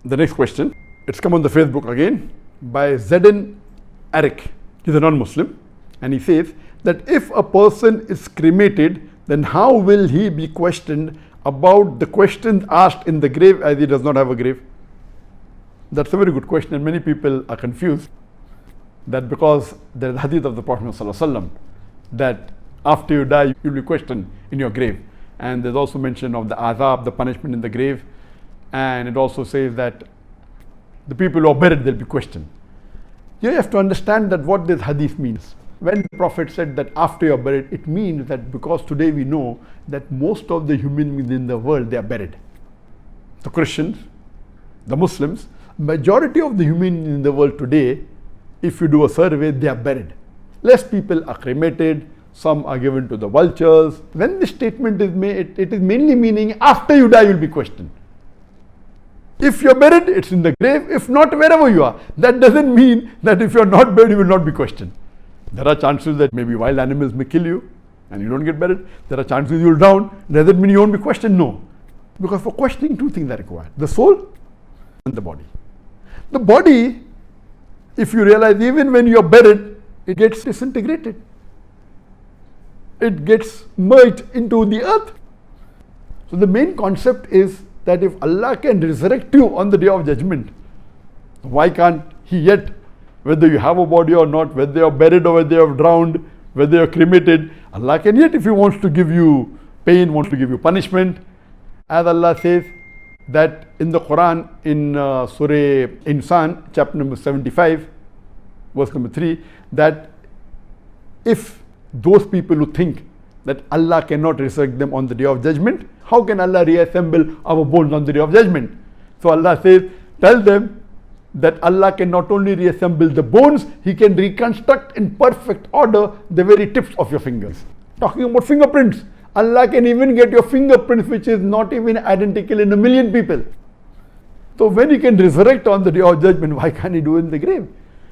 The next question, it's come on the Facebook again by Zedin Eric. He's a non-Muslim, and he says that if a person is cremated, then how will he be questioned about the questions asked in the grave, as he does not have a grave? That's a very good question, and many people are confused that because there is a hadith of the Prophet ﷺ that after you die, you'll be questioned in your grave. And there's also mention of the azab, the punishment in the grave. And it also says that the people who are buried, they'll be questioned. You have to understand that what this hadith means. When the Prophet said that after you're buried, it means that because today we know that most of the human beings in the world, they are buried. The Christians, the Muslims, majority of the human in the world today, if you do a survey, they are buried. Less people are cremated, some are given to the vultures. When this statement is made, it is mainly meaning after you die, you'll be questioned. If you're buried, it's in the grave. If not, wherever you are. That doesn't mean that if you're not buried, you will not be questioned. There are chances that maybe wild animals may kill you and you don't get buried. There are chances you'll drown. Does that mean you won't be questioned? No. Because for questioning, two things are required: the soul and the body. The body, if you realize, even when you're buried, it gets disintegrated. It gets merged into the earth. So the main concept is that if Allah can resurrect you on the day of judgment, why can't He yet, whether you have a body or not, whether you're buried or whether you're drowned, whether you're cremated, Allah can yet, if He wants to give you pain, wants to give you punishment, as Allah says that in the Quran, in Surah Insan, chapter number 75, verse number 3, that if those people who think that Allah cannot resurrect them on the day of judgment, how can Allah reassemble our bones on the day of judgment? So Allah says, tell them that Allah can not only reassemble the bones, He can reconstruct in perfect order the very tips of your fingers. Talking about fingerprints, Allah can even get your fingerprints, which is not even identical in a million people. So when He can resurrect on the day of judgment, why can't He do it in the grave?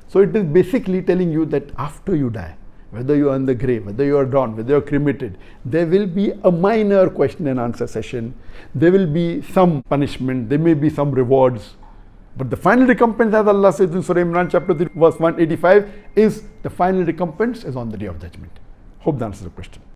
So it is basically telling you that after you die, whether you are in the grave, whether you are drowned, whether you are cremated, there will be a minor question and answer session. There will be some punishment, there may be some rewards. But the final recompense, as Allah says in Surah Imran chapter 3 verse 185, is the final recompense is on the day of judgment. Hope that answers the question.